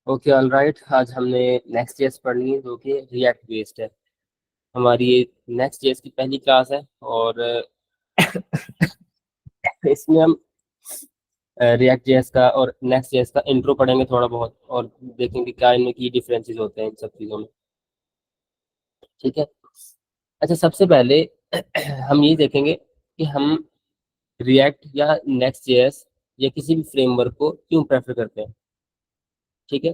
Okay all right, आज हमने next JS पढ़नी है जो कि रिएक्ट बेस्ड है। हमारी ये नेक्स्ट जेएस की पहली क्लास है और इसमें हम रिएक्ट जेएस का और नेक्स्ट जेएस का इंट्रो पढ़ेंगे थोड़ा बहुत और देखेंगे क्या इनमें की डिफरेंसेस होते हैं इन सब चीज़ों में। ठीक है। अच्छा, सबसे पहले हम ये देखेंगे कि हम रिएक्ट या नेक्स्ट जेएस या किसी भी फ्रेमवर्क को क्यों प्रेफर करते हैं। ठीक है।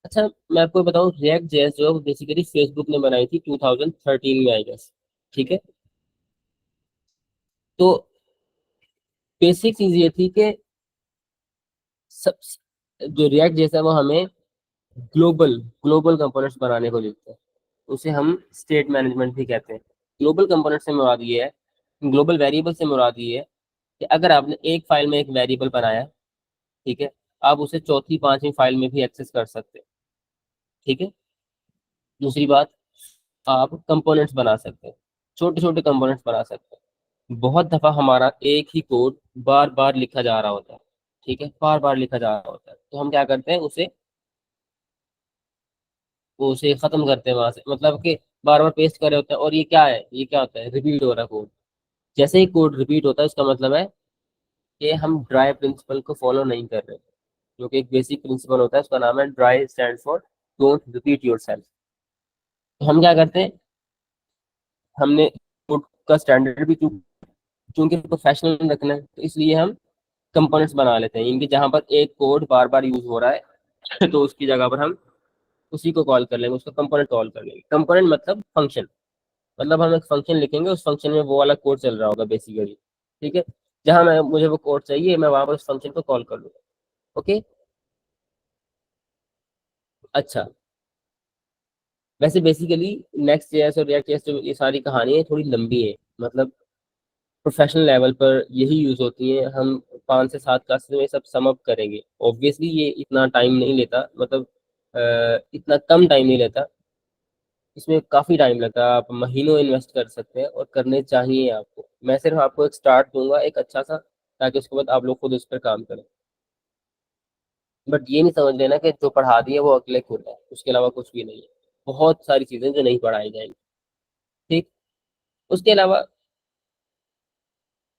अच्छा, मैं आपको बताऊं, रिएक्ट जेएस जो है बेसिकली फेसबुक ने बनाई थी 2013 में, आई गेस। ठीक है। तो बेसिक चीज ये थी कि सब जो रिएक्ट जैसा है वो हमें ग्लोबल ग्लोबल कंपोनेंट्स बनाने को देता है। उसे हम स्टेट मैनेजमेंट भी कहते हैं। ग्लोबल कंपोनेंट से मुराद ये है, ग्लोबल वेरिएबल से मुराद ये है कि अगर आपने एक फाइल में एक वेरिएबल बनाया, ठीक है, आप उसे चौथी पांचवी फाइल में भी एक्सेस कर सकते हैं। ठीक है। दूसरी बात, आप कंपोनेंट्स बना सकते हैं, छोटे छोटे कंपोनेंट्स बना सकते हैं। बहुत दफा हमारा एक ही कोड बार बार लिखा जा रहा होता है। ठीक है, बार बार लिखा जा रहा होता है, तो हम क्या करते हैं, उसे खत्म करते हैं वहां से, मतलब कि बार बार पेस्ट कर रहे होते हैं। और ये क्या है, ये क्या होता है, रिपीट हो रहा है कोड। जैसे ही कोड रिपीट होता है उसका मतलब है कि हम ड्राई प्रिंसिपल को फॉलो नहीं कर रहे, जो कि एक बेसिक प्रिंसिपल होता है, उसका नाम है dry, stand for don't repeat your self. तो हम क्या करते हैं, हमने कोड का स्टैंडर्ड भी चूंकि प्रोफेशनल रखना है, तो इसलिए हम कंपोनेंट्स बना लेते हैं इनके, जहां पर एक कोड बार बार यूज हो रहा है तो उसकी जगह पर हम उसी को कॉल कर लेंगे, उसका कंपोनेंट कॉल कर लेंगे। कंपोनेंट मतलब फंक्शन, मतलब हम एक फंक्शन लिखेंगे, उस फंक्शन में वो वाला कोड चल रहा होगा बेसिकली। ठीक है। जहां मैं मुझे वो कोड चाहिए, मैं वहां पर उस फंक्शन को कॉल कर लूंगा। ओके। अच्छा, वैसे बेसिकली नेक्स्ट जेएस और रिएक्ट जेएस जो ये सारी कहानी है थोड़ी लंबी है, मतलब प्रोफेशनल लेवल पर यही यूज होती है। हम 5 से 7 क्लासेस में सब सम अप करेंगे। ऑब्वियसली ये इतना टाइम नहीं लेता, मतलब इतना कम टाइम नहीं लेता, इसमें काफी टाइम लगता है। आप महीनों इन्वेस्ट कर सकते हैं और करने चाहिए आपको। मैं सिर्फ आपको एक स्टार्ट दूंगा, एक अच्छा सा, ताकि उसके बाद आप लोग खुद उस पर काम करें। बट ये नहीं समझ लेना कि जो पढ़ा दिए वो अगले खुद है, उसके अलावा कुछ भी नहीं है। बहुत सारी चीजें जो नहीं पढ़ाई जाएंगी। ठीक। उसके अलावा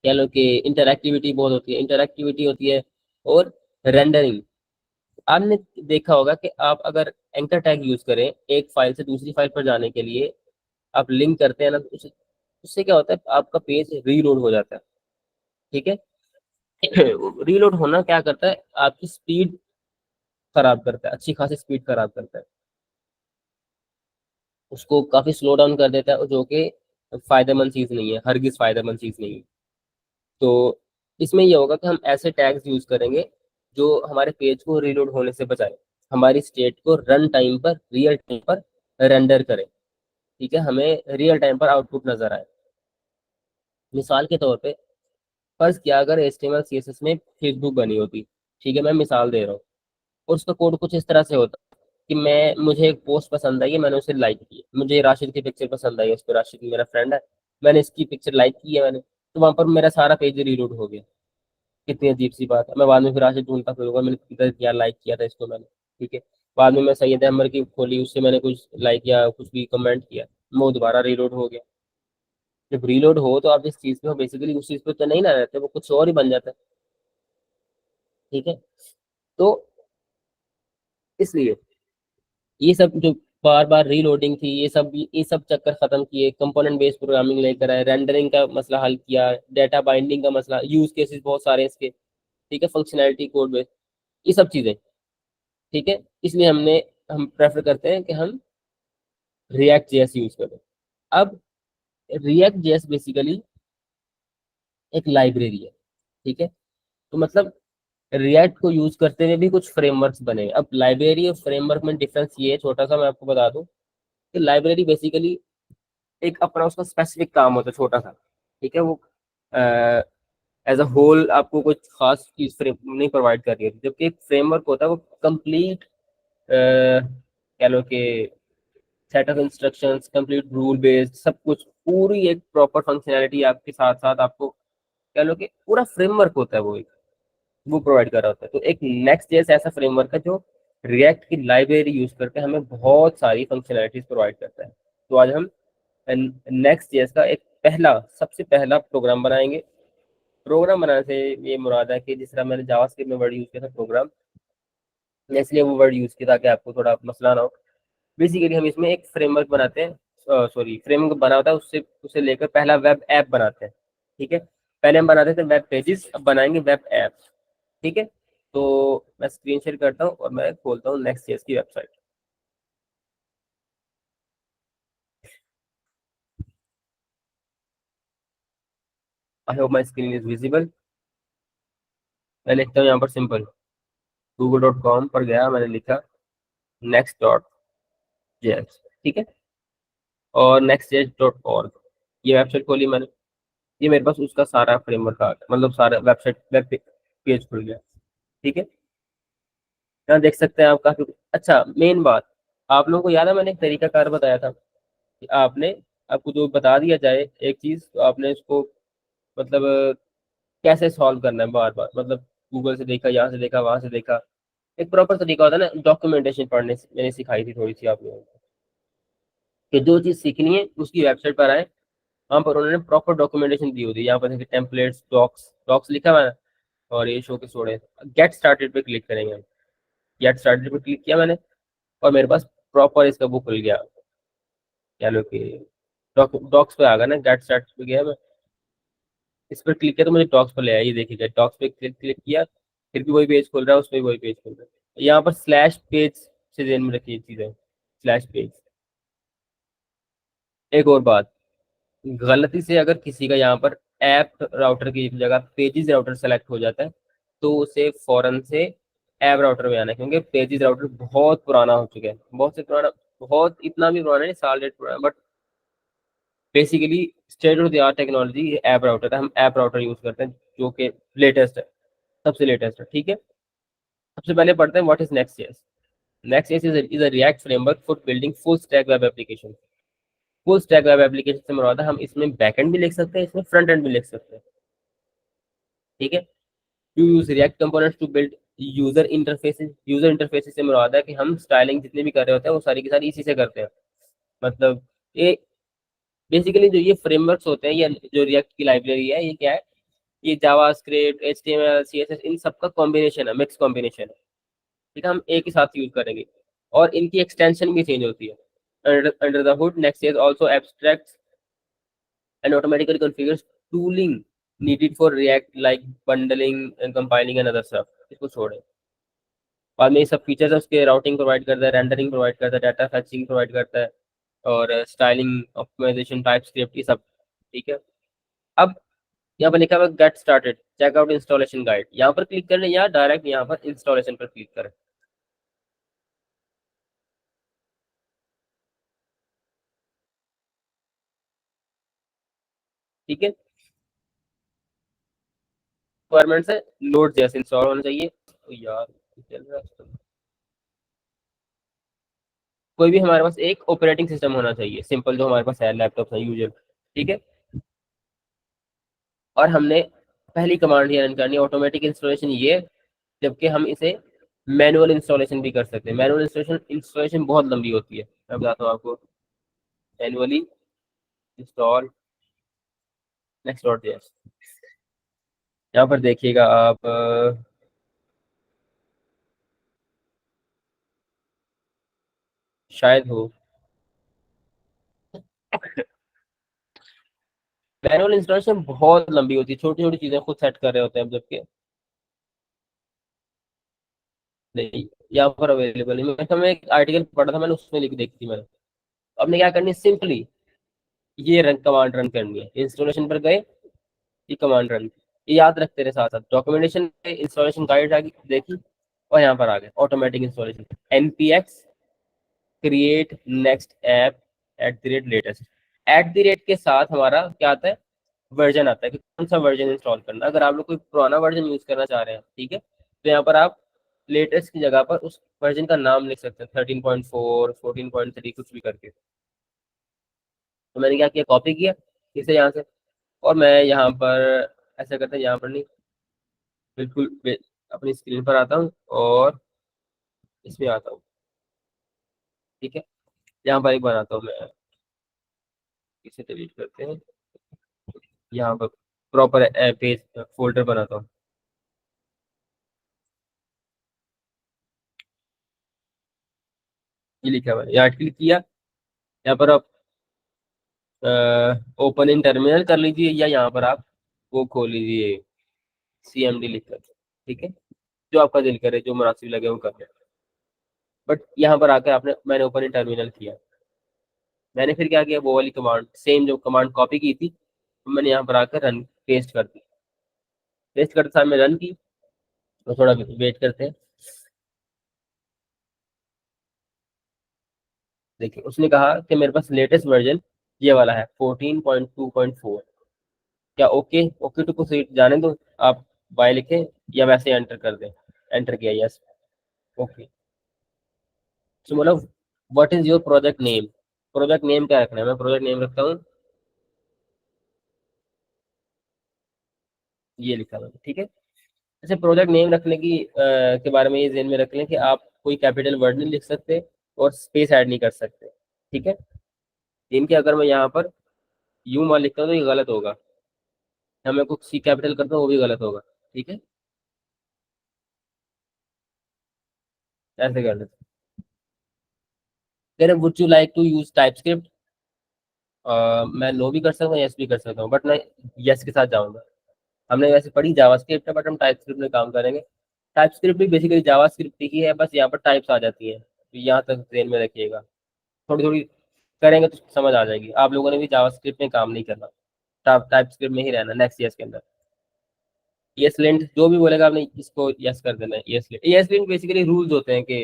कह लो कि इंटरएक्टिविटी बहुत होती है, इंटरएक्टिविटी होती है। और रेंडरिंग, आपने देखा होगा कि आप अगर एंकर टैग यूज करें एक फाइल से दूसरी फाइल पर जाने के लिए, आप लिंक करते हैं ना, तो उससे क्या होता है, आपका पेज रीलोड हो जाता है। ठीक है। रीलोड होना क्या करता है, आपकी स्पीड खराब करता है, अच्छी खासी स्पीड खराब करता है, उसको काफी स्लो डाउन कर देता है, और जो कि फायदेमंद चीज नहीं है, हरगिज फायदेमंद चीज नहीं है। तो इसमें ये होगा कि हम ऐसे टैग्स यूज करेंगे जो हमारे पेज को रीलोड होने से बचाए, हमारी स्टेट को रन टाइम पर, रियल टाइम पर रेंडर करें। ठीक है, हमें रियल टाइम पर आउटपुट नजर आए। मिसाल के तौर पे, फर्ज किया अगर HTML CSS में फेसबुक बनी होती, ठीक है, मैं मिसाल दे रहा हूँ, और उसका कोड कुछ इस तरह से होता कि मुझे एक पोस्ट पसंद आई है, मैंने उसे लाइक की, मुझे राशिद की पिक्चर पसंद आई है, उस पर राशिद मेरा फ्रेंड है, मैंने इसकी पिक्चर लाइक की है मैंने, तो वहां पर मेरा सारा पेज रीलोड हो गया। कितनी अजीब सी बात है। मैं बाद में फिर राशिद ढूंढता फिरूंगा, मैंने किधर किया, लाइक किया था इसको मैंने। ठीक है। बाद में मैं सैयद अहमद की खोली, उससे मैंने कुछ लाइक किया, कुछ भी कमेंट किया, वो दोबारा रीलोड हो गया। जब रीलोड हो तो आप जिस चीज पे हो बेसिकली उस चीज पे तो नहीं ना रहते, वो कुछ और ही बन जाता है। ठीक है। तो इसलिए ये सब जो बार बार रीलोडिंग थी, ये सब चक्कर खत्म किए, कंपोनेंट बेस्ड प्रोग्रामिंग लेकर आए, रेंडरिंग का मसला हल किया, डाटा बाइंडिंग का मसला, यूज केसेस बहुत सारे हैं इसके। ठीक है, फंक्शनैलिटी कोड बेस्ड, ये सब चीजें। ठीक है। इसलिए हम प्रेफर करते हैं कि हम रिएक्ट जेएस यूज करें। अब रिएक्ट जेएस बेसिकली एक लाइब्रेरी है। ठीक है। तो मतलब रिएक्ट को यूज करते हुए भी कुछ फ्रेमवर्क्स बने। अब लाइब्रेरी और फ्रेमवर्क में डिफरेंस ये है, छोटा सा मैं आपको बता दूं, कि लाइब्रेरी बेसिकली एक अपना उसका स्पेसिफिक काम होता है, छोटा सा। ठीक है। वो एज अ होल आपको कुछ खास चीज फ्रेम नहीं प्रोवाइड कर रही है, जबकि एक फ्रेमवर्क होता है वो कंप्लीट, कह लो कि set of instructions, complete rule based, सब कुछ, पूरी एक प्रॉपर फंक्शनैलिटी आपके साथ साथ आपको, कह लो कि पूरा फ्रेमवर्क होता है वो, एक वो प्रोवाइड कर रहा होता है। तो एक नेक्स्ट जेएस ऐसा फ्रेमवर्क है जो रिएक्ट की लाइब्रेरी यूज करके हमें बहुत सारी फंक्शनैलिटीज प्रोवाइड करता है। तो आज हम नेक्स्ट जेएस का एक पहला सबसे पहला प्रोग्राम बनाएंगे। प्रोग्राम बनाने से ये मुराद है कि जिस तरह मैंने जावास्क्रिप्ट में वर्ड यूज किया था प्रोग्राम, इसलिए वो वर्ड यूज किया ताकि आपको थोड़ा मसला ना हो। बेसिकली हम इसमें एक फ्रेमवर्क बनाते हैं, सॉरी फ्रेमवर्क बना होता है, उससे उसे लेकर पहला वेब ऐप बनाते हैं। ठीक है, पहले हम बनाते थे वेब पेजेस, अब बनाएंगे वेब ऐप। ठीक है, तो मैं स्क्रीन शेयर करता हूँ और मैं खोलता हूँ नेक्स्ट जेएस की website. I hope my screen is visible. मैं लिखता हूँ यहाँ पर सिंपल, google.com पर गया, मैंने लिखा next.js। ठीक है, और nextjs.org, ये वेबसाइट खोली मैंने। ये मेरे पास उसका सारा फ्रेमवर्क आ गया, मतलब सारा वेबसाइट वेब पेज खुल गया। ठीक है, यहाँ देख सकते हैं आप काफी अच्छा। मेन बात, आप लोगों को याद है मैंने एक तरीका कार बताया था कि आपने, आपको जो बता दिया जाए एक चीज तो आपने उसको मतलब कैसे सॉल्व करना है बार बार, मतलब गूगल से देखा, यहाँ से देखा, वहां से देखा। एक प्रॉपर तरीका होता है ना, डॉक्यूमेंटेशन पढ़ने से मैंने सिखाई थी थोड़ी सी आप लोगों को, कि जो चीज सीखनी है उसकी वेबसाइट पर आए, वहाँ पर उन्होंने प्रॉपर डॉक्यूमेंटेशन दी होती है। यहाँ पर देखिए टेम्पलेट्स, डॉक्स डॉक्स लिखा हुआ है, और ये शो के सोड़े। गेट स्टार्टेड पे क्लिक करेंगे हम। गेट स्टार्टेड पे क्लिक किया मैंने, और मेरे पास प्रॉपर इसका वो खुल गया। कह लो कि डॉक्स पे आ गया ना, गेट स्टार्ट पे गया मैं, इस पर क्लिक किया तो मुझे डॉक्स पर ले आया। ये देखिएगा, डॉक्स पे क्लिक क्लिक किया, फिर भी वही पेज खुल रहा है, उस पर वही पेज खुल रहा है। यहाँ पर स्लैश पेज से ध्यान में रखिए चीजें, स्लैश पेज। एक और बात, गलती से अगर किसी का यहाँ पर ऐप राउटर की जगह पेजेस राउटर सेलेक्ट हो जाता है, तो उसे फौरन से ऐप राउटर में आना है, क्योंकि पेजेस राउटर बहुत पुराना हो चुका है, बहुत से पुराना, बहुत इतना भी पुराना नहीं, साल डेढ़ पुराना, but basically state of the art technology app router है। हम ऐप राउटर यूज करते हैं जो कि लेटेस्ट है, सबसे लेटेस्ट है। ठीक है, सबसे पहले पढ़ते हैं what is next JS. Next JS is a react framework for building full stack web application. Full stack web application से मुराद है हम इसमें बैकएंड भी लिख सकते हैं, इसमें फ्रंट एंड भी लिख सकते हैं। ठीक है, to use React components to build user interfaces. User interfaces से मुराद है कि हम स्टाइलिंग जितने भी कर रहे होते हैं वो सारी की सारी इसी से करते हैं। मतलब ये बेसिकली जो ये फ्रेमवर्क्स होते हैं, ये जो रिएक्ट की लाइब्रेरी है, ये क्या है, ये जावा स्क्रिप्ट, HTML, CSS, इन सबका कॉम्बिनेशन है, मिक्स कॉम्बिनेशन है। ठीक है, हम एक ही साथ यूज करेंगे, और इनकी एक्सटेंशन भी चेंज होती है। Under the hood next is also abstracts and automatically configures tooling needed for React like bundling and compiling and other stuff। इसको छोड़े, बाद में ये सब फीचर्स है उसके, राउटिंग प्रोवाइड करता है, रेंडरिंग प्रोवाइड करता है, डाटा फैचिंग प्रोवाइड करता है, और स्टाइलिंग, ऑप्टिमाइजेशन, टाइप स्क्रिप्ट, ये सब। ठीक है, अब यहाँ पर लिखा हुआ get started checkout installation guide, यहाँ पर क्लिक करें या डायरेक्ट यहाँ पर इंस्टॉलेशन पर क्लिक करें। ठीक है, रिक्वायरमेंट्स है लोड जैसे इंस्टॉल होना चाहिए। तो यार चल रहा है, कोई भी हमारे पास एक ऑपरेटिंग सिस्टम होना चाहिए सिंपल, जो हमारे पास है लैपटॉप है यूजर। ठीक है, और हमने पहली कमांड ये रन करनी है ऑटोमेटिक इंस्टॉलेशन, ये जबकि हम इसे मैनुअल इंस्टॉलेशन भी कर सकते हैं। मैनुअल इंस्टॉलेशन इंस्टॉलेशन बहुत लंबी होती है, मैं बताता हूँ आपको। Manually install next dot JS, यहाँ पर देखिएगा आप, शायद हो, मैनुअल इंस्टॉलेशन बहुत लंबी होती है, छोटी छोटी चीजें खुद सेट कर रहे होते हैं, जबकि नहीं, यहाँ पर अवेलेबल है। मैं एक आर्टिकल पढ़ा था मैंने, उसमें लिख देखी थी मैंने। आपने क्या करनी है, सिंपली ये रन कमांड रन करनी है, इंस्टॉलेशन पर गए, ये कमांड रन, ये याद रखते रहे, साथ साथ डॉक्यूमेंटेशन में इंस्टॉलेशन गाइड आ गई देखी, और यहाँ पर आ गए automatic installation, npx create next app at the rate latest. At the rate के साथ हमारा क्या आता है, वर्जन आता है कि कौन सा वर्जन इंस्टॉल करना है। अगर आप लोग कोई पुराना वर्जन यूज करना चाह रहे हैं, ठीक है, तो यहाँ पर आप लेटेस्ट की जगह पर उस वर्जन का नाम लिख सकते हैं, 13.4, 14.3, कुछ भी करके। तो मैंने क्या किया, कॉपी किया इसे यहाँ से, और मैं यहाँ पर ऐसा करते हैं, यहाँ पर नहीं, बिल्कुल अपनी स्क्रीन पर आता हूँ, और इसमें आता हूँ। ठीक है, यहाँ पर एक बनाता हूँ मैं, इसे डिलीट करते हैं। यहाँ पर प्रॉपर पेज फोल्डर बनाता हूँ। ये लिखा हुआ है, यहाँ क्लिक किया। यहाँ पर आप ओपन इन टर्मिनल कर लीजिए, या यहाँ पर आप वो खोल लीजिए, CMD लिख कर। ठीक है, जो आपका दिल करे, जो मुनासिब लगे वो कर ले। बट यहाँ पर आकर आपने मैंने ओपन इन टर्मिनल किया। मैंने फिर क्या किया, वो वाली कमांड, सेम जो कमांड कॉपी की थी, मैंने यहाँ पर आकर रन पेस्ट कर दी। पेस्ट करते साथ में रन की, तो थोड़ा वेट करते हैं। देखिए, उसने कहा कि मेरे पास लेटेस्ट वर्जन ये वाला है 14.2.4। क्या ओके, ओके टू प्रोसीड जाने दो, आप बाय लिखें या वैसे एंटर कर दें। एंटर किया, यस, ओके। सो मतलब, what is your project name? Project name क्या रखना है? मैं प्रोजेक्ट नेम रखता हूँ, ये लिखा मैंने। ठीक है, अच्छा, प्रोजेक्ट नेम रखने की के बारे में ये ध्यान में रख लें कि आप कोई कैपिटल वर्ड नहीं लिख सकते और स्पेस ऐड नहीं कर सकते। ठीक है, इनके अगर मैं यहाँ पर यू मान लिखता हूँ तो ये गलत होगा, या मैं कुछ सी कैपिटल करता हूँ वो भी गलत होगा। ठीक है, ऐसे कर लेते हैं। कह रहे would you like to use TypeScript? मैं नो भी कर सकता हूँ, यस भी कर सकता हूँ, बट मैं यस के साथ जाऊंगा। हमने वैसे पढ़ी जावास्क्रिप्ट है, बट हम टाइपस्क्रिप्ट में काम करेंगे। टाइपस्क्रिप्ट भी बेसिकली जावास्क्रिप्ट ही है, बस यहाँ पर टाइप्स आ जाती है, तो यहाँ तक ध्यान में रखिएगा। थोड़ी थोड़ी करेंगे तो समझ आ जाएगी। आप लोगों ने भी जावास्क्रिप्ट में काम नहीं करना, टाइपस्क्रिप्ट में ही रहना नेक्स्ट ईयर के अंदर। ESLint जो भी बोलेगा आपने इसको यस कर देना है। ESLint बेसिकली रूल्स होते हैं कि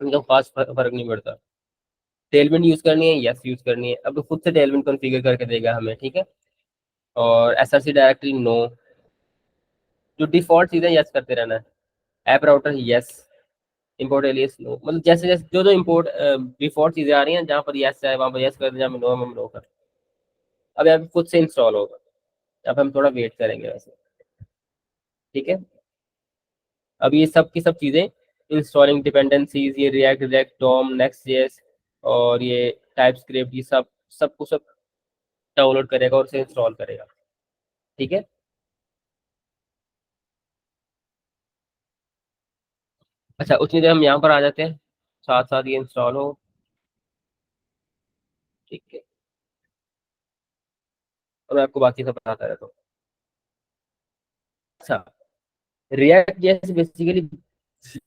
इनका खास फर्क नहीं पड़ता। टेलविंड यूज करनी है, यस यूज करनी है, अब खुद से टेलविंड कॉन्फ़िगर करके देगा हमें। ठीक है, और SRC डायरेक्टरी नो। जो डिफॉल्ट चीजें यस करते रहना है। App router yes, import alias no, मतलब जैसे जैसे जो जो इंपोर्ट डिफॉल्ट चीजें आ रही हैं, जहाँ पर यस है वहाँ पर यस कर दें, जहाँ पर नो है वहाँ नो कर। अब यहाँ पे खुद से इंस्टॉल होगा, यहाँ पे हम थोड़ा वेट करेंगे वैसे। ठीक है, अब ये सब की सब चीजें, इंस्टॉलिंग डिपेंडेंसीज, ये React, React DOM, next JS, और ये टाइप स्क्रिप्ट, ये सब सब कुछ सब डाउनलोड करेगा और उसे इंस्टॉल करेगा। ठीक है, अच्छा, उतनी देर हम यहाँ पर आ जाते हैं, साथ साथ ये इंस्टॉल हो। ठीक है, और मैं आपको बाकी सब बताता रहता हूँ। अच्छा, रिएक्ट जेएस बेसिकली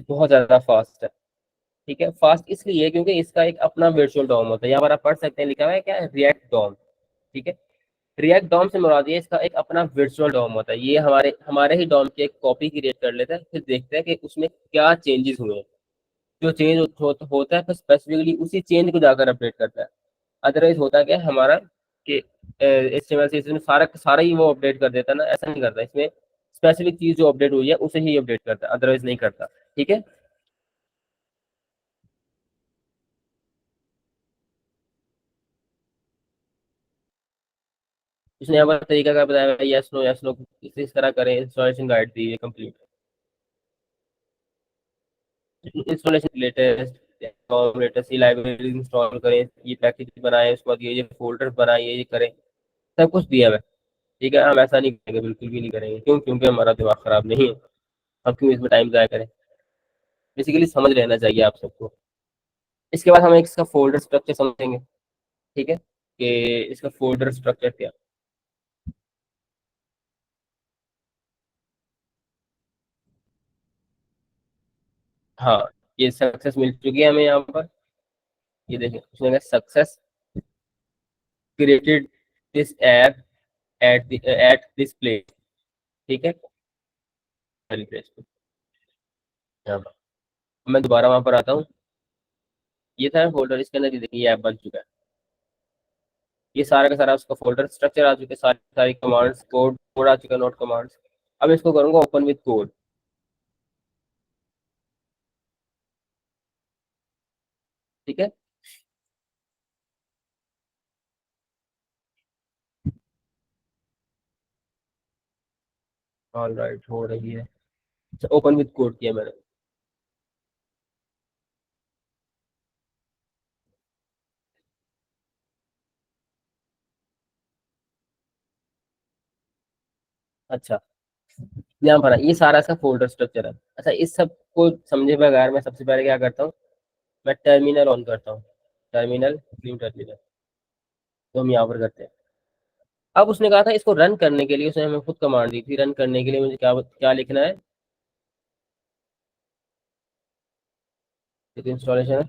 बहुत ज्यादा फास्ट है। ठीक है, फास्ट इसलिए है क्योंकि इसका एक अपना वर्चुअल डॉम होता है। यहाँ पर आप पढ़ सकते हैं, लिखा हुआ है क्या, रिएक्ट डॉम। ठीक है, रिएक्ट डॉम से मुराद ये इसका एक अपना वर्चुअल डॉम होता है। ये हमारे हमारे ही डॉम की एक कॉपी क्रिएट कर लेता है, फिर देखते हैं कि उसमें क्या चेंजेस हुए हैं। जो चेंज होता है, फिर स्पेसिफिकली उसी चेंज को जाकर अपडेट करता है। अदरवाइज होता क्या है हमारा कि HTML से इसमें सारा सारा ही वो अपडेट कर देता है ना, ऐसा नहीं करता। इसमें स्पेसिफिक चीज जो अपडेट हुई है उसे ही अपडेट करता है, अदरवाइज नहीं करता। ठीक है, इसने यहाँ पर तरीका का बताया, यस नो यस नो, इस तरह करें। इंस्टॉलेशन गाइड दी है complete, installation latest, latest library install करें, ये पैकेज बनाए, उसके बाद ये फोल्डर बनाए, ये करें, सब कुछ दिया हुआ है। ठीक है, हम ऐसा नहीं करेंगे, बिल्कुल भी नहीं करेंगे। क्यों? क्योंकि हमारा दिमाग खराब नहीं है, हम क्यों इसमें टाइम जाया करें। बेसिकली समझ लेना चाहिए आप सबको। इसके बाद हम एक इसका फोल्डर स्ट्रक्चर समझेंगे। ठीक है, कि इसका फोल्डर स्ट्रक्चर क्या। हाँ, ये सक्सेस मिल चुकी है हमें यहाँ पर। ये देखिए, उसने success created this app at this place. ठीक है, पहली पेज पे यहाँ पर मैं दोबारा वहां पर आता हूँ। ये था फोल्डर, इसके अंदर ये देखिए, ये ऐप बन चुका है। ये सारा का सारा उसका फोल्डर स्ट्रक्चर आ चुके, सारी सारी कमांड्स, कोड कोड आ चुका, नोट कमांड्स। अब इसको करूंगा ओपन विद कोड। ठीक है, ऑल राइट, हो रही है। ओपन विद कोड किया मैंने। अच्छा, यहाँ पर ये सारा इसका फोल्डर स्ट्रक्चर है। अच्छा, इस सब को समझे बगैर मैं सबसे पहले क्या करता हूँ, मैं टर्मिनल ऑन करता हूँ। टर्मिनल, न्यू टर्मिनल, तो हम यहाँ पर करते हैं। अब उसने कहा था इसको रन करने के लिए, उसने हमें खुद कमांड दी थी, रन करने के लिए मुझे क्या क्या लिखना है, इंस्टॉलेशन है।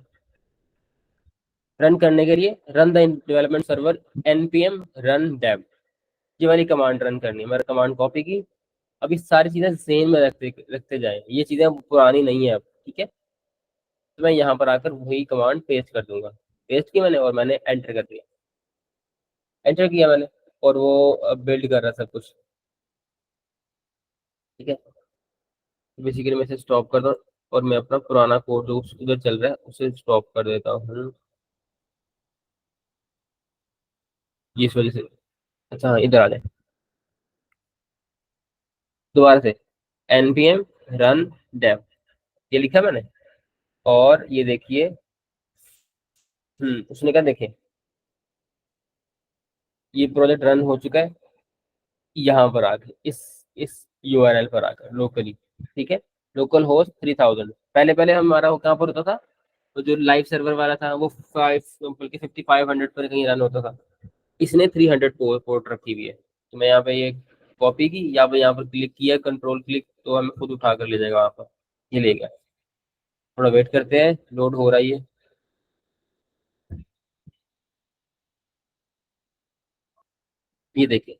रन करने के लिए run the development server npm run dev, ये वाली कमांड रन करनी है। मैंने कमांड कॉपी की। अब ये सारी चीजें सेम में रखते रखते जाए, ये चीजें अब पुरानी नहीं है अब, ठीक है। तो मैं यहाँ पर आकर वही कमांड पेस्ट कर दूंगा। पेस्ट की मैंने, और मैंने एंटर कर दिया। एंटर किया मैंने, और वो बिल्ड कर रहा सब कुछ, ठीक है। बेसिकली मैं इसे स्टॉप कर दूँ, और मैं अपना पुराना कोड जो उधर चल रहा है उसे स्टॉप कर देता हूँ, ये इस वजह से। अच्छा हाँ, इधर आ जाए दोबारा से, npm रन dev, ये लिखा मैंने। और ये देखिए, उसने कहा देखें, ये प्रोजेक्ट रन हो चुका है, यहाँ पर आके इस यूआरएल पर आकर लोकली, ठीक है। लोकल होस्ट 3000, पहले पहले हमारा वो कहाँ पर होता था, तो जो लाइव सर्वर वाला था वो 5500 पर कहीं रन होता था। इसने 300 पोर्ट रखी हुई है। तो मैं यहाँ पे ये कॉपी की, यहाँ पर क्लिक किया, कंट्रोल क्लिक, तो हमें खुद उठा कर ले जाएगा वहाँ पर। ये ले गया। थोड़ा वेट करते हैं, लोड हो रहा है ये। ये देखिए,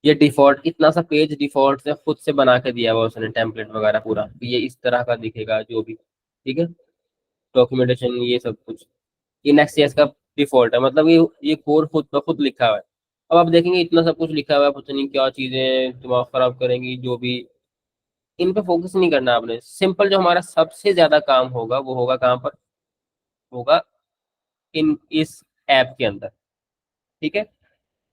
ये डिफॉल्ट इतना सा पेज डिफॉल्ट से खुद से बना के दिया हुआ उसने, टेम्पलेट वगैरह पूरा, तो ये इस तरह का दिखेगा जो भी, ठीक है। डॉक्यूमेंटेशन ये सब कुछ, ये नेक्स्ट.जेएस का डिफॉल्ट है, मतलब ये कोड खुद ब खुद लिखा हुआ है। अब आप देखेंगे इतना सब कुछ लिखा हुआ है, पता नहीं क्या चीजें दिमाग खराब करेंगी जो भी। इन पे फोकस नहीं करना आपने, सिंपल जो हमारा सबसे ज्यादा काम होगा वो होगा कहाँ पर, होगा इस ऐप के अंदर, ठीक है।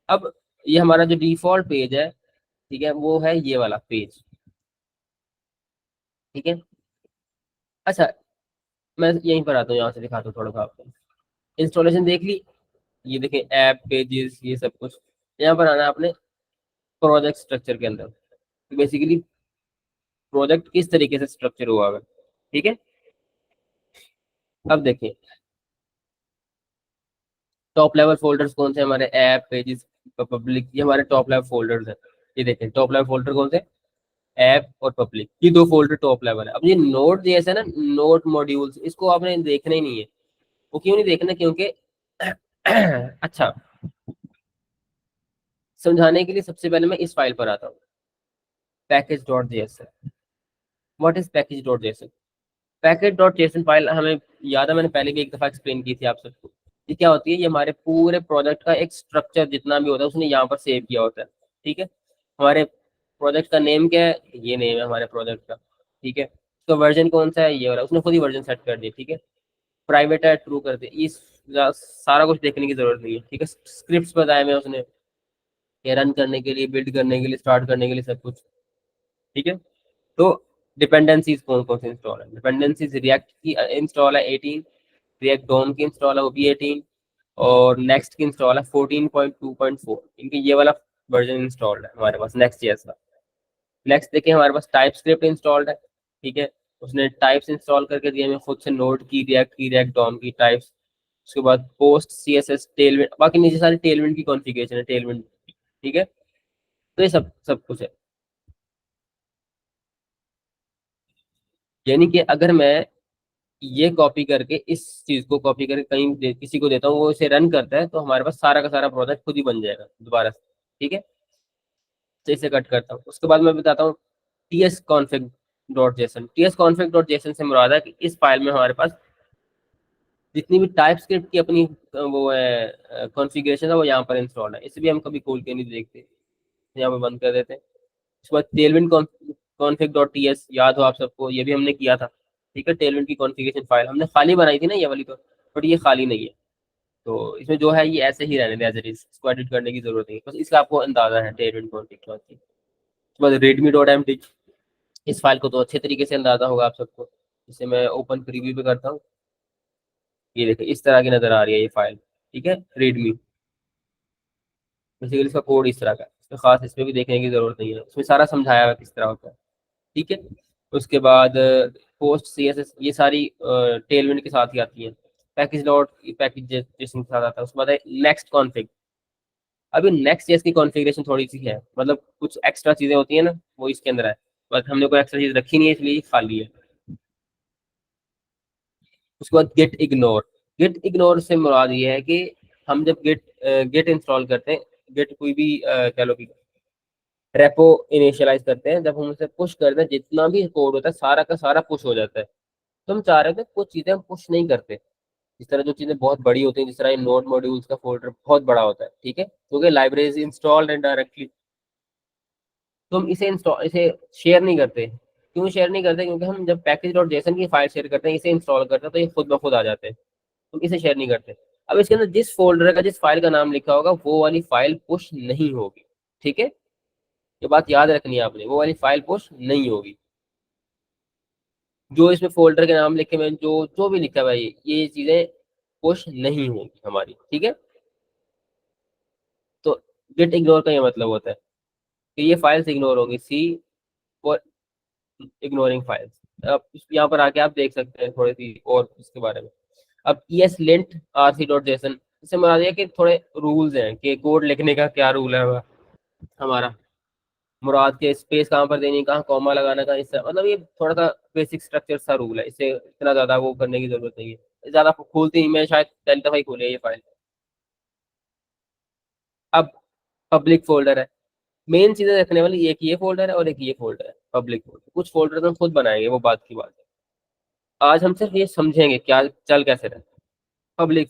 अब ये हमारा जो डिफॉल्ट पेज है, ठीक है, वो है ये वाला पेज, ठीक है। अच्छा, मैं यहीं पर आता हूँ, यहाँ से दिखाता हूँ थोड़ा सा आपको। इंस्टॉलेशन देख ली, ये देखें ऐप पेजेस ये सब कुछ। यहाँ पर आना है आपने प्रोजेक्ट स्ट्रक्चर के अंदर, तो बेसिकली प्रोजेक्ट किस तरीके से स्ट्रक्चर हुआ है, ठीक है। अब देखिए, टॉप लेवल फोल्डर्स कौन से हमारे, ऐप पेजेस पब्लिक, ये हमारे टॉप लेवल फोल्डर्स हैं। ये देखें टॉप लेवल फोल्डर कौन से, ऐप और पब्लिक, ये दो फोल्डर टॉप लेवल है। अब ये नोड जैसे ना, नोड मॉड्यूल्स, इसको आपने देखना ही नहीं है। वो क्यों नहीं देखना, क्योंकि अच्छा, समझाने के लिए सबसे पहले मैं इस फाइल पर आता हूँ, package dot JSON. What is package dot JSON? Package dot JSON file हमें याद है, मैंने पहले भी एक दफा एक्सप्लेन की थी आप सबको। ये क्या होती है, ये हमारे पूरे प्रोजेक्ट का एक स्ट्रक्चर जितना भी होता है उसने यहाँ पर सेव किया होता है, ठीक है। हमारे प्रोजेक्ट का नेम क्या है, ये नेम है हमारे प्रोजेक्ट का, ठीक है। तो वर्जन कौन सा है, ये वाला, उसने खुद ही वर्जन सेट कर दिया, ठीक है। प्राइवेट है, ट्रू कर दे, इस सारा कुछ देखने की जरूरत नहीं है, ठीक है। स्क्रिप्ट बताए हुए उसने, ये रन करने के लिए, बिल्ड करने के लिए, स्टार्ट करने के लिए, सब कुछ, ठीक है। तो डिपेंडेंसीज कौन कौन सी इंस्टॉल है, डिपेंडेंसीज रिएक्ट की इंस्टॉल है 18, रिएक्ट डोम की इंस्टॉल है वो भी 18, और नेक्स्ट की इंस्टॉल है 14.2.4, इनकी ये वाला वर्जन इंस्टॉल्ड है हमारे पास नेक्स्ट जेएस का। नेक्स्ट देखिए, हमारे पास टाइप स्क्रिप्ट इंस्टॉल्ड है, ठीक है। उसने टाइप्स इंस्टॉल करके दिए हमें खुद से, नोड की, रिएक्ट डॉम की टाइप्स। उसके बाद पोस्ट, सीएसएस, टेलविंड, बाकी नीचे सारी टेलविंड की कॉन्फ़िगरेशन है, टेलविंड, ठीक है। तो ये सब सब कुछ है। यानी कि अगर मैं ये कॉपी करके, इस चीज को कॉपी करके कहीं किसी को देता हूँ, वो इसे रन करता है, तो हमारे पास सारा का सारा प्रोजेक्ट खुद ही बन जाएगा दोबारा से, ठीक है। तो इसे कट करता हूँ, उसके बाद मैं बताता हूँ TS config dot JSON. TS config dot JSON से मुराद है कि इस फाइल में हमारे पास जितनी भी टाइप स्क्रिप्ट की अपनी वो है कॉन्फ़िगरेशन है, वो यहाँ पर इंस्टॉल है। इसे भी हम कभी खोल के नहीं देखते, यहाँ पे बंद कर देते हैं। उसके बाद टेलविंड कॉन्फिग डॉट टीएस, याद हो आप सबको, ये भी हमने किया था, ठीक है। टेलविंड की कॉन्फ़िगरेशन फाइल हमने खाली बनाई थी ना ये वाली, तो बट ये खाली नहीं है। तो इसमें जो है ये ऐसे ही रहने दें एज इट इज, इसको एडिट करने की जरूरत नहीं है, बस इसका आपको अंदाजा है टेलविंड कॉन्फिग डॉट की। उसके बाद रेडमी डॉट एम, इस फाइल को तो अच्छे तरीके से अंदाजा होगा आप सबको। इसे मैं ओपन प्रीव्यू पे करता हूँ, ये देखिए इस तरह की नजर आ रही है ये फाइल, ठीक है। रीडमी, बेसिकली इसका कोड इस तरह का है। तो खास इस पे भी देखने की जरूरत नहीं है, उसमें सारा समझाया हुआ है किस तरह होता है। ठीक है। उसके बाद पोस्ट CSS ये सारी टेलविंड के साथ ही आती है। पैकेज डॉट पैकेज JSON के साथ आता है। उसके बाद है नेक्स्ट कॉन्फ़िग। अभी नेक्स्ट जेएस की कॉन्फ़िगरेशन थोड़ी सी है, मतलब कुछ एक्स्ट्रा चीजें होती है ना, वो इसके अंदर है। बट हमने कोई एक्स्ट्रा चीज रखी नहीं है, इसलिए ये खाली है। उसके बाद गेट इग्नोर से मुराद ये है कि हम जब गेट इंस्टॉल करते हैं, गेट कोई भी कह लो कि रेपो इनिशियलाइज करते हैं, जब हम उसे पुश करते हैं जितना भी कोड होता है सारा का सारा पुश हो जाता है। तो हम चाह रहे थे कुछ चीजें हम पुश नहीं करते, जिस तरह जो चीजें बहुत बड़ी होती हैं, जिस तरह नोड मॉड्यूल्स का फोल्डर बहुत बड़ा होता है, ठीक है, क्योंकि लाइब्रेरीज इंस्टॉल्ड एंड डायरेक्टली, तो हम इसे शेयर नहीं करते। क्यों शेयर नहीं करते? क्योंकि हम जब पैकेज डॉट जेसन की फाइल शेयर करते हैं, इसे इंस्टॉल करते हैं, तो ये खुद ब खुद आ जाते हैं, तो इसे शेयर नहीं करते। अब इसके अंदर जिस फोल्डर का जिस फाइल का नाम लिखा होगा वो वाली फाइल पुश नहीं होगी। ठीक है, ये बात याद रखनी है आपने, वो वाली फाइल पुश नहीं होगी। जो इसमें फोल्डर के नाम लिखे हुए हैं, जो जो भी लिखा हुआ है, ये चीजें पुश नहीं होगी हमारी। ठीक है, तो गेट इग्नोर का ये मतलब होता है कि ये फाइल्स इग्नोर होगी। सी फॉर इग्नोरिंग फाइल्स। अब यहाँ पर आके आप देख सकते हैं थोड़ी सी और इसके बारे में। अब ESLint RC.json, इससे मुराद है कि थोड़े रूल्स हैं कि कोड लिखने का क्या रूल है हमारा, मुराद के स्पेस कहाँ पर देनी, कहाँ कॉमा लगाना का, इससे मतलब ये थोड़ा सा बेसिक स्ट्रक्चर सा रूल है, इससे इतना ज्यादा वो करने की जरूरत नहीं है, ज्यादा खोलती नहीं, मैं शायद 10 दफा ही खोली है ये फाइल। अब पब्लिक फोल्डर है, मेन चीजें रखने वाली एक ये फोल्डर है और एक ये फोल्डर है पब्लिक फोल्डर। कुछ फोल्डर हम खुद बनाएंगे, वो बात की बात है। आज हम सिर्फ ये समझेंगे क्या चल कैसे रहे। पब्लिक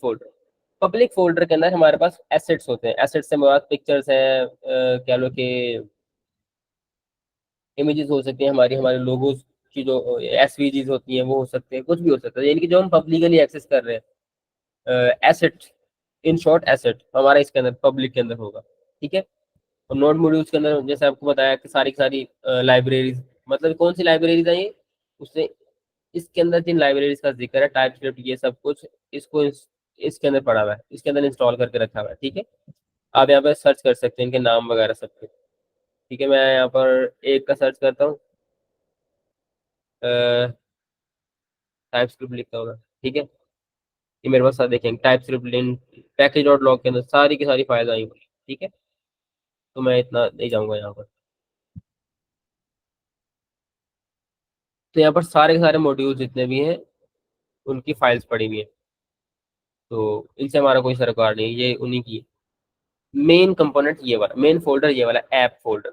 फोल्डर के अंदर हमारे पास एसेट्स होते हैं। एसेट्स से मुराद पिक्चर्स हैं, कह लो कि इमेजेस हो सकती हैं, हमारी हमारे लोगोज की जो SVGs होती हैं वो हो सकते हैं, कुछ भी हो सकता है, यानी कि जो हम पब्लिकली एक्सेस कर रहे हैं एसेट, इन शॉर्ट एसेट हमारा इसके अंदर पब्लिक के अंदर होगा। ठीक है, और नोड मॉड्यूल्स के अंदर जैसे आपको बताया कि सारी की सारी लाइब्रेरीज, मतलब कौन सी लाइब्रेरीज है ये, उससे इसके अंदर जिन लाइब्रेरीज का जिक्र है, टाइप स्क्रिप्ट, ये सब कुछ इसको इसके अंदर पड़ा हुआ है, इसके अंदर इंस्टॉल करके रखा हुआ है। ठीक है, आप यहाँ पर सर्च कर सकते हैं इनके नाम वगैरह सब कुछ। ठीक है, मैं यहाँ पर एक का सर्च करता हूँ, टाइप स्क्रिप्ट लिखता हूँ मैं। ठीक है, ये मेरे पास साथ देखेंगे type script link package dot log के अंदर सारी की सारी फाइल आई हुई। ठीक है, तो मैं इतना नहीं जाऊंगा यहाँ पर। तो यहाँ पर सारे के सारे मॉड्यूल जितने भी हैं उनकी फाइल्स पड़ी हुई है, तो इनसे हमारा कोई सरोकार नहीं, ये उन्हीं की मेन कंपोनेंट, ये वाला मेन फोल्डर, ये वाला ऐप फोल्डर।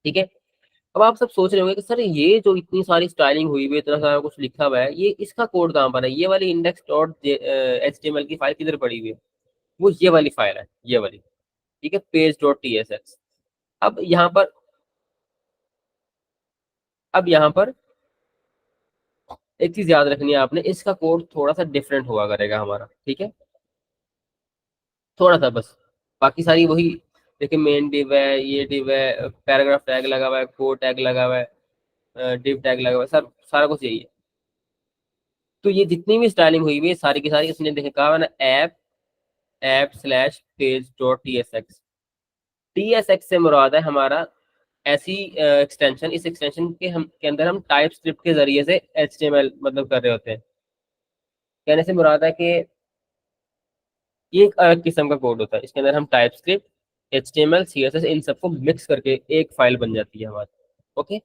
ठीक है, अब आप सब सोच रहे होंगे कि सर ये जो इतनी सारी स्टाइलिंग हुई हुई है, इतना सारा कुछ लिखा हुआ है, ये इसका कोड कहाँ पर है, ये वाली इंडेक्स डॉट HTML की फाइल किधर पड़ी हुई है? वो ये वाली फाइल है, ये वाली। ठीक है, page.tsx। अब यहाँ पर अब यहाँ पर एक चीज याद रखनी है आपने, इसका कोड थोड़ा सा डिफरेंट हुआ करेगा हमारा। ठीक है, थोड़ा सा बस, बाकी सारी वही। देखिए मेन डिव है, ये डिव है, पैराग्राफ टैग लगा हुआ है, कोड टैग लगा हुआ है, डिव टैग लगा हुआ है, सर सारा कुछ यही है। तो ये जितनी भी स्टाइलिंग हुई हुई है सारी की सारी, इसने देखे कहा है ना, ऐप ऐप/page.tsx। TSX से मुराद है हमारा ऐसी एक्सटेंशन, इस एक्सटेंशन के अंदर हम टाइप स्क्रिप्ट के जरिए से HTML मतलब कर रहे होते हैं। कहने से मुराद है कि ये एक अलग किस्म का कोड होता है, इसके अंदर हम टाइप स्क्रिप्ट, HTML CSS इन सबको मिक्स करके एक फाइल बन जाती है हमारी। ओके,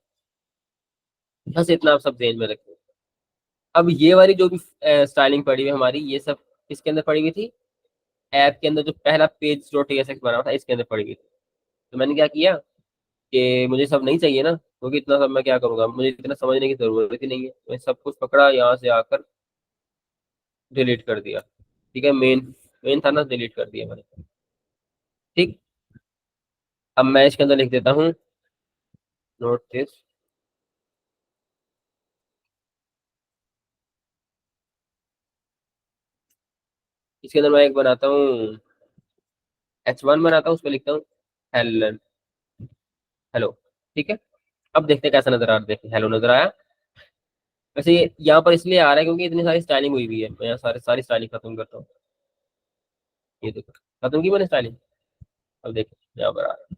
बस इतना आप सब ध्यान में रखें। अब ये वाली जो भी स्टाइलिंग पड़ी हुई है हमारी, ये सब इसके अंदर पड़ी हुई थी, ऐप के अंदर जो पहला page.tsx बना हुआ था इसके अंदर पड़ी हुई थी। तो मैंने क्या किया कि मुझे सब नहीं चाहिए ना, क्योंकि इतना सब मैं क्या करूंगा, मुझे इतना समझने की जरूरत ही नहीं है, मैं सब कुछ पकड़ा यहाँ से आकर डिलीट कर दिया। ठीक है, मेन मेन था ना, डिलीट कर दिया मैंने। ठीक, अब मैं इसके अंदर लिख देता हूँ नोट दिस। इसके अंदर मैं एक बनाता हूँ, H1 बनाता हूँ, उसमें लिखता हूँ हेलो, हेलो। ठीक है, अब देखते हैं कैसा नजर आ रहा है। देखते हेलो नजर आया। वैसे ये यहाँ पर इसलिए आ रहा है क्योंकि इतनी सारी स्टाइलिंग हुई हुई है, मैं यहाँ सारी सारी स्टाइलिंग खत्म करता हूँ। ये देखो, खत्म की मैंने स्टाइलिंग। अब देखिए यहाँ पर आ रहा है,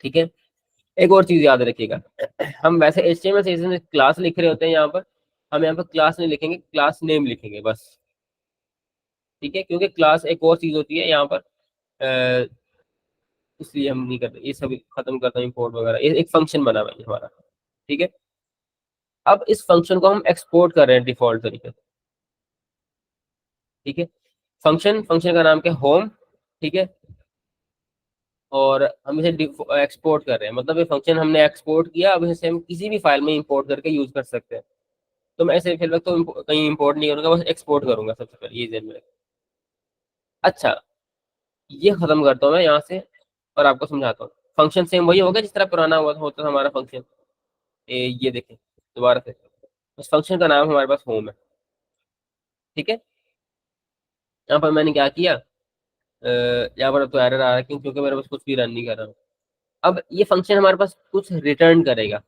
ठीक है। एक और चीज याद रखिएगा, हम वैसे HTML सेक्शन में क्लास लिख रहे होते हैं यहाँ पर, हम यहाँ पर क्लास नहीं लिखेंगे, क्लास नेम लिखेंगे बस, ठीक है, क्योंकि क्लास एक और चीज होती है यहाँ पर, इसलिए हम नहीं करते, ये सभी खत्म करते हैं इंपोर्ट वगैरह, ये एक फंक्शन बना हुआ है हमारा, ठीक है। अब इस फंक्शन को हम एक्सपोर्ट कर रहे हैं डिफॉल्ट तरीके से, ठीक है। फंक्शन फंक्शन का नाम क्या है, होम, ठीक है। और हम इसे एक्सपोर्ट कर रहे हैं, मतलब ये फंक्शन हमने एक्सपोर्ट किया, अब इसे हम किसी भी फाइल में इंपोर्ट करके यूज कर सकते हैं। तो मैं ऐसे फिलहाल तो कहीं इंपोर्ट नहीं करूंगा, बस एक्सपोर्ट करूंगा सबसे पहले, ये ध्यान में रखें। अच्छा, ये खत्म करता हूँ मैं यहाँ से, और आपको समझाता हूँ। फंक्शन सेम वही होगा जिस तरह पुराना हुआ होता था हमारा फंक्शन। ये देखें दोबारा से, उस फंक्शन का नाम हमारे पास होम है, ठीक है। यहाँ पर मैंने क्या किया, यहाँ पर अब तो एरर आ रहा है, क्योंकि मेरे पास कुछ भी रन नहीं कर रहा हूँ। अब ये फंक्शन हमारे पास कुछ रिटर्न करेगा,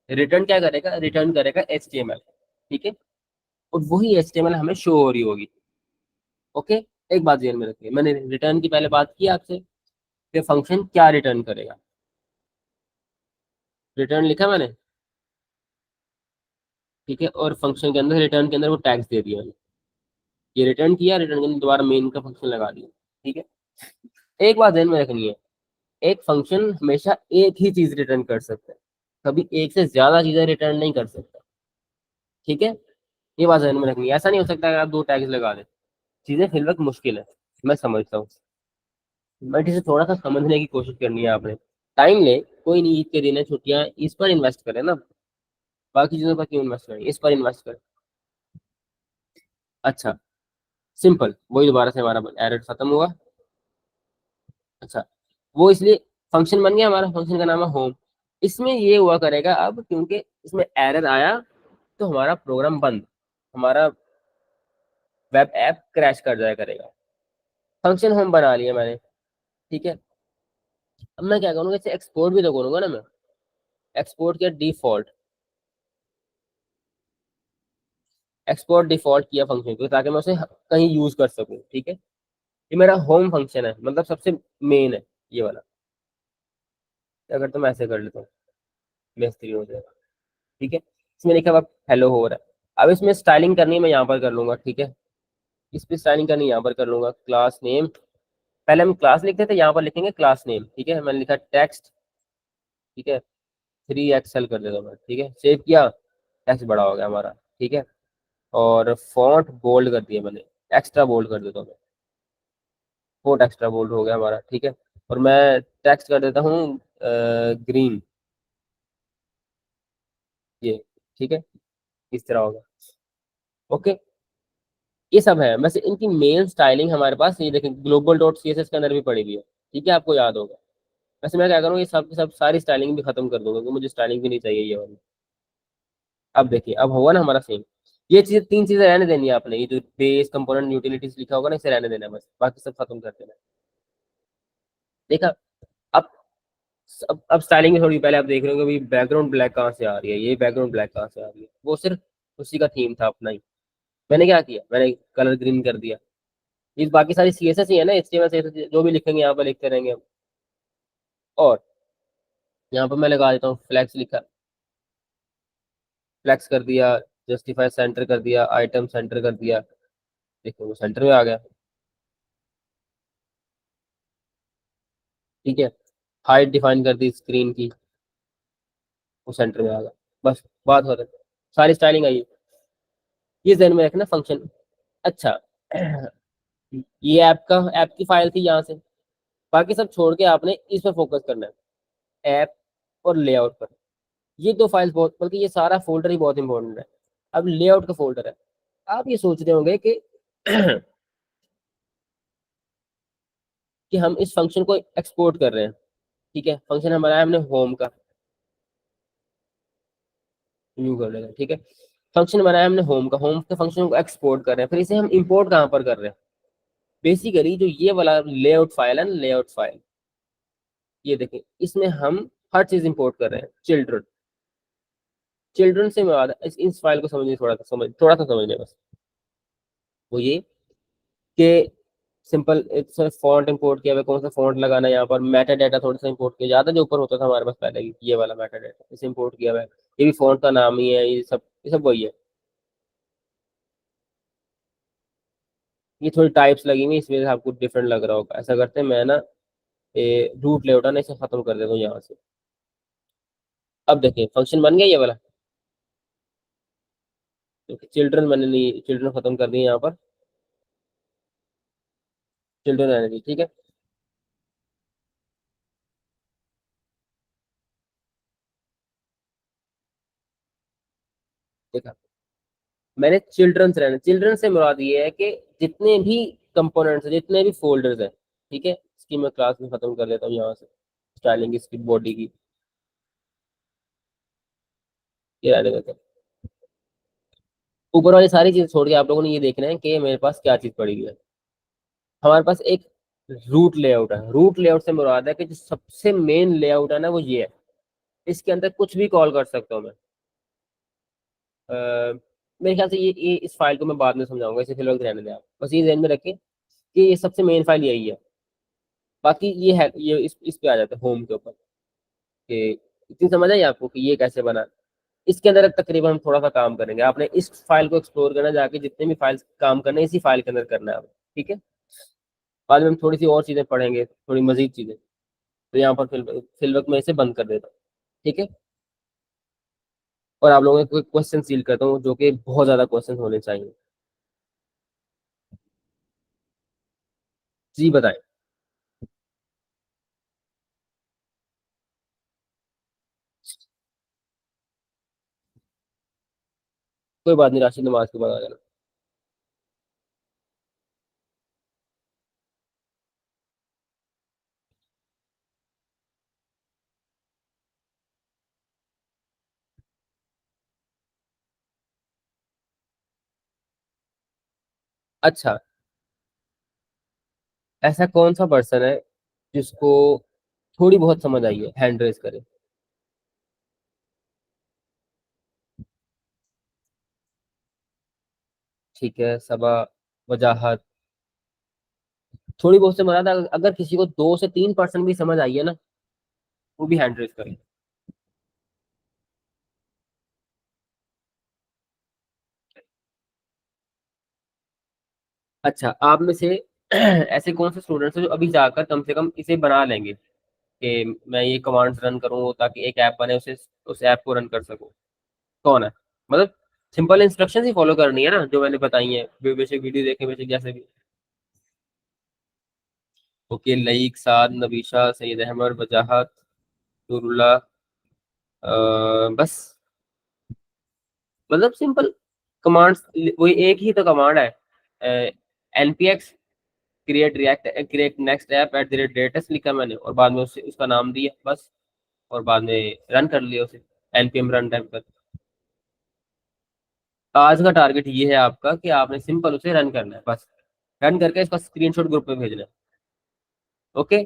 रिटर्न क्या करेगा, रिटर्न करेगा HTML, ठीक है। और वही HTML हमें शो हो रही होगी, ओके। एक बात ध्यान में रखिए, मैंने रिटर्न की पहले बात की आपसे कि फंक्शन क्या रिटर्न करेगा, रिटर्न लिखा मैंने, ठीक है। और फंक्शन के अंदर, रिटर्न के अंदर वो टैग्स दे दिया मैंने, ये रिटर्न किया, रिटर्न के अंदर दोबारा मेन का फंक्शन लगा दिया, ठीक है। एक बात ध्यान में रखनी है, एक फंक्शन हमेशा एक ही चीज रिटर्न कर सकता है, कभी एक से ज्यादा चीजें रिटर्न नहीं कर सकता, ठीक है। ये बात ध्यान में रखनी है, ऐसा नहीं हो सकता कि आप दो टैग्स लगा दें, चीजें फिल वक्त मुश्किल है, मैं समझता हूँ, बट इसे थोड़ा सा समझने की कोशिश करनी है आपने। टाइम ले, कोई नहीं, ईद के दिन है, छुट्टियां, इस पर इन्वेस्ट करें ना, बाकी चीजों पर क्यों इन्वेस्ट करें, इस पर इन्वेस्ट करें। अच्छा, सिंपल, वही दोबारा से हमारा एरर खत्म हुआ। अच्छा, वो इसलिए फंक्शन बन गया हमारा, फंक्शन का नाम है होम। इसमें ये हुआ करेगा अब, क्योंकि इसमें एरर आया तो हमारा प्रोग्राम बंद, हमारा वेब ऐप क्रैश कर जाया करेगा। फंक्शन होम बना लिया मैंने, ठीक है। अब मैं क्या करूँगा, इसे एक्सपोर्ट भी तो करूंगा ना मैं, एक्सपोर्ट किया डिफॉल्ट, एक्सपोर्ट डिफॉल्ट किया फंक्शन को, ताकि मैं उसे कहीं यूज कर सकूं, ठीक है। ये मेरा होम फंक्शन है, मतलब सबसे मेन है ये वाला। क्या करता हूँ मैं, ऐसे कर लेता हूँ, बेहतरीन हो जाएगा, ठीक है। इसमें लिखा हुआ हेलो हो रहा है। अब इसमें स्टाइलिंग करनी है, मैं यहाँ पर कर लूंगा, ठीक है। इस पे स्टाइलिंग करनी है, यहाँ पर कर लूंगा, क्लास नेम, पहले हम क्लास लिखते थे, यहाँ पर लिखेंगे क्लास नेम, ठीक है। मैंने लिखा टेक्स्ट, ठीक है, 3XL कर देता हूँ मैं, ठीक है। सेव किया, टेक्स्ट बड़ा हो गया हमारा, ठीक है। और फॉन्ट बोल्ड कर दिया मैंने, एक्स्ट्रा बोल्ड कर देता हूँ मैं, फॉन्ट एक्स्ट्रा बोल्ड हो गया हमारा, ठीक है। और मैं टेक्स्ट कर देता हूँ ग्रीन, ये, ठीक है, इस तरह होगा, ओके। ये सब है, वैसे इनकी मेन स्टाइलिंग हमारे पास ये देखें, ग्लोबल डॉट CSS के अंदर भी पड़ी हुई है, ठीक है, आपको याद होगा। वैसे मैं क्या करूँ, ये सब सारी स्टाइलिंग भी खत्म कर दूंगा, क्योंकि मुझे स्टाइलिंग भी नहीं चाहिए ये वाली। अब देखिए, अब होगा ना हमारा सेम, ये चीज, तीन चीजें रहने देनी है आपने, ये जो बेस कंपोनेंट यूटिलिटीज लिखा होगा ना, इसे रहने देना है बस, बाकी सब खत्म कर देना है। देखा, अब अब स्टाइलिंग में थोड़ी, पहले आप देख रहे हो कि बैकग्राउंड ब्लैक कहाँ से आ रही है, ये बैकग्राउंड ब्लैक कहाँ से आ रही है, वो सिर्फ उसी का थीम था अपना ही। मैंने क्या किया, मैंने कलर ग्रीन कर दिया। ये बाकी सारी CSS ही है ना, HTML CSS जो भी लिखेंगे यहाँ पर लिखते रहेंगे हम। और यहाँ पर मैं लगा देता हूँ फ्लैक्स, लिखा फ्लैक्स कर दिया, जस्टिफाई सेंटर कर दिया, आइटम सेंटर कर दिया, देखो वो सेंटर में आ गया, ठीक है। हाइट डिफाइन कर दी स्क्रीन की, वो सेंटर में आ गया, बस बात हो रही है, सारी स्टाइलिंग आई। ये जहन में रखना फंक्शन। अच्छा, ये ऐप की फाइल थी यहाँ से, बाकी सब छोड़ के आपने इस पर फोकस करना है, ऐप और लेआउट पर। ये दो फाइल्स बहुत, बल्कि ये सारा फोल्डर ही बहुत इंपॉर्टेंट है। अब लेआउट का फोल्डर है, आप ये सोच रहे होंगे कि कि हम इस फंक्शन को एक्सपोर्ट कर रहे हैं, ठीक है। फंक्शन हमारा है, हमने होम का न्यू कर लेगा, ठीक है। फंक्शन बनाया हमने होम का, होम के फंक्शन को एक्सपोर्ट कर रहे हैं, फिर इसे हम इंपोर्ट कहाँ पर कर रहे हैं, बेसिकली जो ये वाला लेआउट फाइल है ना, लेआउट फाइल, ये देखें, इसमें हम हर चीज इंपोर्ट कर रहे हैं, चिल्ड्रन, चिल्ड्रन से मैं इस फाइल को समझिए, थोड़ा सा समझने बस। वो ये कि सिंपल फॉन्ट इंपोर्ट किया हुआ है, कौन सा फॉन्ट लगाना है, यहाँ पर मेटा डाटा थोड़ा सा इंपोर्ट किया जाता है, जो ऊपर होता था हमारे पास पहले ये वाला मेटा डाटा, इसे इंपोर्ट किया हुआ है। ये भी फॉन्ट का नाम ही है, ये सब वही है। ये थोड़ी टाइप्स लगी हुई, इस वजह से आपको डिफरेंट लग रहा होगा। ऐसा करते हैं, मैं ना ये रूट लेआउट है ना, इसे खत्म कर देता हूँ यहाँ से। अब देखिए फंक्शन बन गया ये वाला। चिल्ड्रन मैंने नहीं, चिल्ड्रन खत्म कर दिए यहाँ पर, चिल्ड्रन रहने दी, ठीक है। देखा, मैंने चिल्ड्रंस रहने, चिल्ड्रन से मुराद ये है कि जितने भी कंपोनेंट्स, जितने भी फोल्डर्स हैं, ठीक है, इसकी मैं क्लास में खत्म कर लेता हूँ यहाँ से, स्टाइलिंग इसकी बॉडी की, ये रहने देते हैं। ऊपर वाली सारी चीज छोड़ के आप लोगों ने ये देखना है कि मेरे पास क्या चीज पड़ी हुई है। हमारे पास एक रूट लेआउट है, रूट लेआउट से मुराद है कि जो सबसे मेन लेआउट है ना वो ये है। इसके अंदर कुछ भी कॉल कर सकता हूँ मैं। अ, मेरे ख्याल से ये इस फाइल को मैं बाद में समझाऊंगा, इसे फिलहाल रहने दें आप, बस ये ध्यान में रखें कि ये सबसे मेन फाइल यही है। बाकी ये है, ये इस पे आ जाता है होम के ऊपर, कि इतनी समझ आई आपको कि ये कैसे बना। इसके अंदर तकरीबन हम थोड़ा सा काम करेंगे, आपने इस फाइल को एक्सप्लोर करना, जाके जितने भी फाइल्स काम करने हैं इसी फाइल के अंदर करना है आपको, ठीक है। बाद में हम थोड़ी सी और चीजें पढ़ेंगे, थोड़ी मजीद चीजें। तो यहाँ पर फिल वक्त मैं इसे बंद कर देता हूँ, ठीक है। और आप लोगों को क्वेश्चन सील करता हूँ, जो कि बहुत ज्यादा क्वेश्चन होने चाहिए। जी बताएं। कोई बात नहीं, राशि नमाज के बाद आ जाना। अच्छा, ऐसा कौन सा पर्सन है जिसको थोड़ी बहुत समझ आई है, हैंड रेस करे। ठीक है, सबा, वजाहत, थोड़ी बहुत से मराद, अगर किसी को 2 से 3% भी समझ आई है ना, वो भी हैंड रेस करे। अच्छा, आप में से ऐसे कौन से स्टूडेंट्स हैं जो अभी जाकर कम से कम इसे बना लेंगे, कि मैं ये कमांड्स रन करूँ ताकि एक ऐप बने, उसे उस ऐप को रन कर सकूँ। कौन है? मतलब सिंपल इंस्ट्रक्शन ही फॉलो करनी है ना, जो मैंने बताई है, बेशक वीडियो देखें, बेशक जैसे भी। ओके, लईक, साद, नबीशा, सैयद अहमद, वजाहत, नूरुल्लाह, बस। मतलब सिंपल कमांड्स, वही एक ही तो कमांड है, npx create react create next app at the rate latest लिखा मैंने, और बाद में उससे उसका नाम दिया बस, और बाद में रन कर लिया उसे, npm रन टाइम पर। आज का टारगेट ये है आपका कि आपने सिंपल उसे रन करना है बस, रन करके इसका स्क्रीनशॉट ग्रुप में भेजना है। ओके,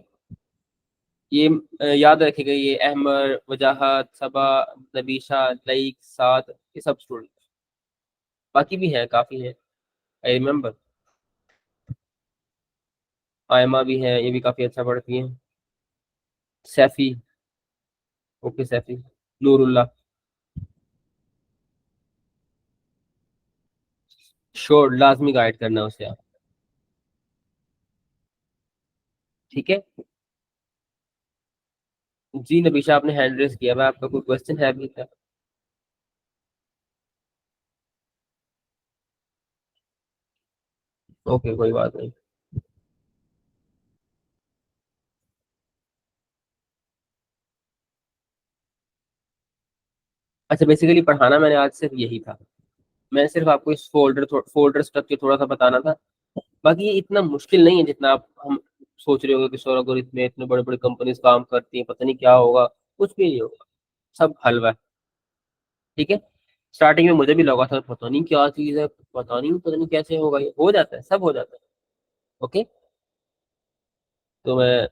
ये याद रखिएगा, ये अहमद, वजाहत, सबा, नबीशा, लईक, साद, ये सब स्टूडेंट, बाकी भी हैं, काफी हैं, आई रिमेम्बर। आयमा भी है, ये भी काफी अच्छा पढ़ती हैं। सैफी, ओके सैफी, नूरुल्लाह, श्योर, लाजमी गाइड करना उसे आप, ठीक है। जी नबीशा, आपने हैंड रेस किया हुआ है, आपका कोई क्वेश्चन है अभी तक? ओके, कोई बात नहीं। अच्छा, बेसिकली पढ़ाना मैंने आज सिर्फ यही था, मैंने सिर्फ आपको इस फोल्डर स्ट्रक्चर थोड़ा सा बताना था। बाकी ये इतना मुश्किल नहीं है जितना आप हम सोच रहे होगे कि सौरभ और इसमें इतने बड़े बड़े कंपनीज काम करती हैं, पता नहीं क्या होगा। कुछ भी नहीं होगा, सब हलवा है, ठीक है। स्टार्टिंग में मुझे भी लगा था पता नहीं क्या चीज है, पता नहीं कैसे होगा, ये हो जाता है, सब हो जाता है। ओके, तो मैं